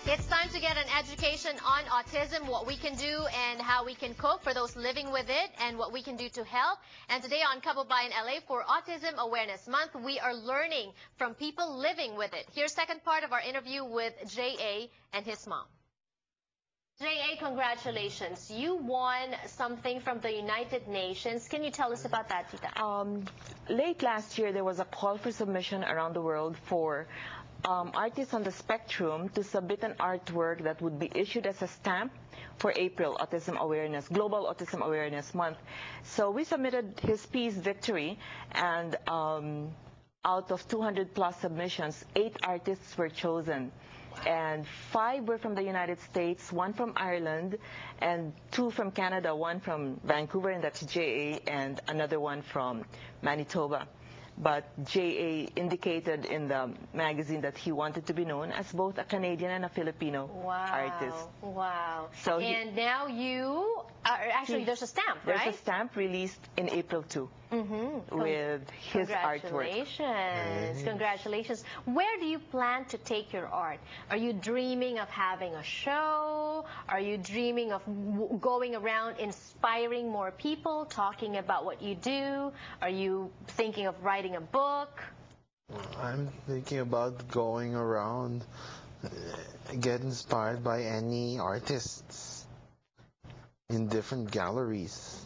It's time to get an education on autism, what we can do and how we can cope for those living with it, and what we can do to help. And today on Kababayan LA for Autism Awareness Month, we are learning from people living with it. Here's second part of our interview with J.A. and his mom. J.A., congratulations. You won something from the United Nations. Can you tell us about that, Tita? Late last year, there was a call for submission around the world for artists on the spectrum to submit an artwork that would be issued as a stamp for April Autism Awareness, Global Autism Awareness Month. So we submitted his piece, Victory, and out of 200 plus submissions, 8 artists were chosen. And 5 were from the United States, 1 from Ireland, and 2 from Canada, 1 from Vancouver, and that's J.A., and another one from Manitoba. But J.A. indicated in the magazine that he wanted to be known as both a Canadian and a Filipino artist. Wow. So and now you are, actually there's a stamp, right? There's a stamp released in April 2 with his artwork. Congratulations. Congratulations. Where do you plan to take your art? Are you dreaming of having a show? Are you dreaming of going around inspiring more people, talking about what you do? Are you thinking of writing a book? I'm thinking about going around, get inspired by any artists in different galleries.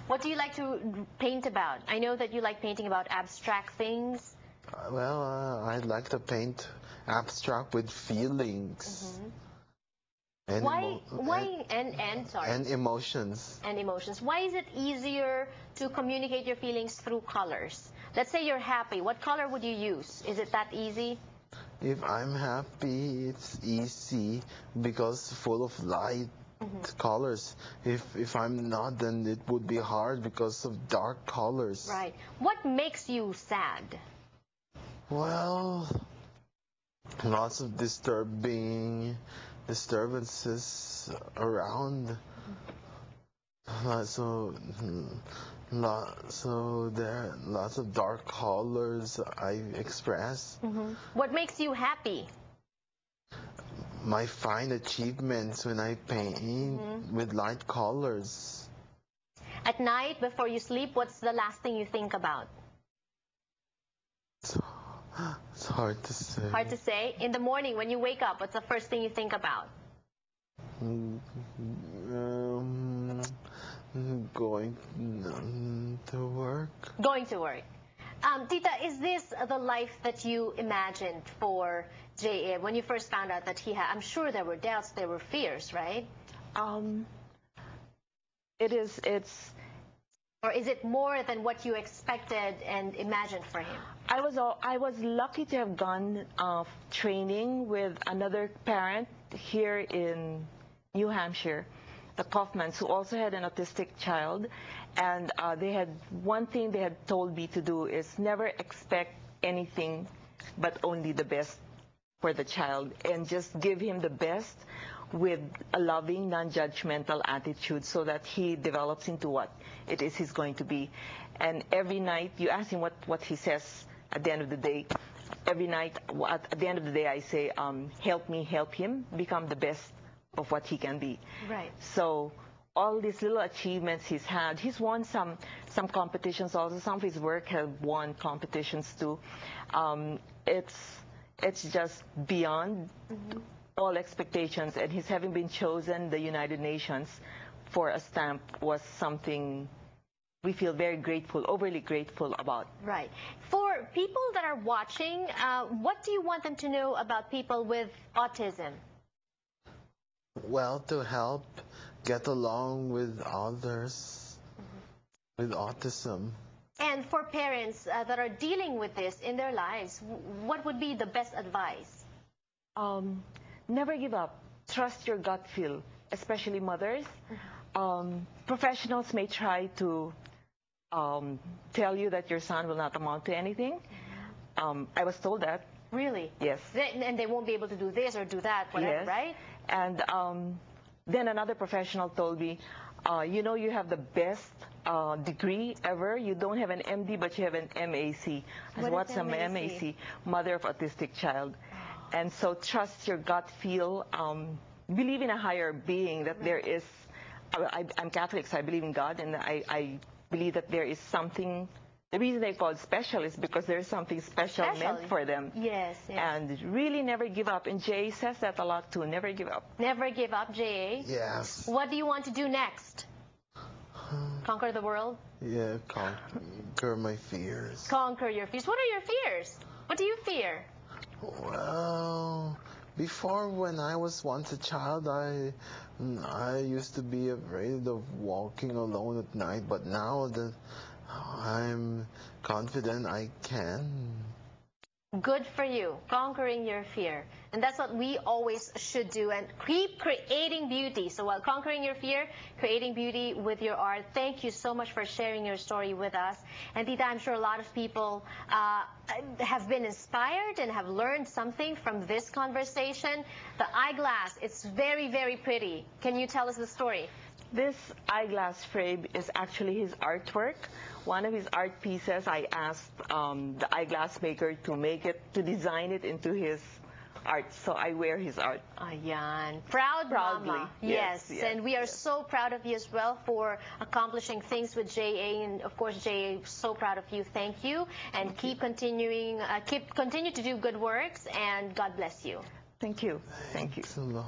What do you like to paint about? I know that you like painting about abstract things. I'd like to paint abstract with feelings. And And emotions. And emotions. Why is it easier to communicate your feelings through colors? Let's say you're happy. What color would you use? Is it that easy? If I'm happy, it's easy because full of light colors. If I'm not, then it would be hard because of dark colors. Right. What makes you sad? Well, lots of disturbances around. So there are lots of dark colors I express. What makes you happy? My fine achievements when I paint with light colors. At night, before you sleep, what's the last thing you think about? It's hard to say. Hard to say? In the morning, when you wake up, what's the first thing you think about? Going to work. Going to work. Tita, is this the life that you imagined for J.A. when you first found out that he had? I'm sure there were doubts, there were fears, right? It's. Or is it more than what you expected and imagined for him? I was lucky to have gone training with another parent here in New Hampshire, the Kaufmans, who also had an autistic child, and they had one thing they had told me to do is never expect anything but only the best for the child, and just give him the best with a loving, non-judgmental attitude so that he develops into what it is he's going to be. And every night, you ask him what he says at the end of the day. Every night, at the end of the day, I say, help me help him become the best of what he can be. Right. So all these little achievements he's had, he's won some competitions also. Some of his work have won competitions too. It's just beyond all expectations, and his having been chosen the United Nations for a stamp was something we feel very grateful, overly grateful about. Right. For people that are watching, what do you want them to know about people with autism? Well, to help get along with others with autism. And for parents that are dealing with this in their lives, what would be the best advice? Never give up. Trust your gut feel, especially mothers. Professionals may try to tell you that your son will not amount to anything. I was told that. Really? Yes. And they won't be able to do this or do that, whatever, yes. Right? And then another professional told me, you know, you have the best degree ever. You don't have an MD, but you have an MAC. I said, what's a MAC? Mother of Autistic Child. And so trust your gut feel. Believe in a higher being, that there is, I'm Catholic, so I believe in God, and I believe that there is something. The reason they call it special is because there's something special meant for them. Yes, yes. And really never give up. And Jay says that a lot too, never give up. Never give up, J.A. Yes. What do you want to do next? Conquer the world? Yeah, conquer my fears. Conquer your fears. What are your fears? What do you fear? Well, before, when I was once a child, I used to be afraid of walking alone at night, but now that I'm confident I can. Good for you, conquering your fear. And that's what we always should do, and keep creating beauty. So while conquering your fear, creating beauty with your art. Thank you so much for sharing your story with us. And Tita, I'm sure a lot of people have been inspired and have learned something from this conversation. The eyeglass, it's very, very pretty. Can you tell us the story? This eyeglass frame is actually his artwork. One of his art pieces, I asked the eyeglass maker to design it into his art. So I wear his art. Ayan. Proudly. Mama. Yes, Yes. And we are so proud of you as well for accomplishing things with J.A. And of course, J.A., so proud of you. Thank you. And continue to do good works, and God bless you. Thank you. Thank you. Thanks a lot.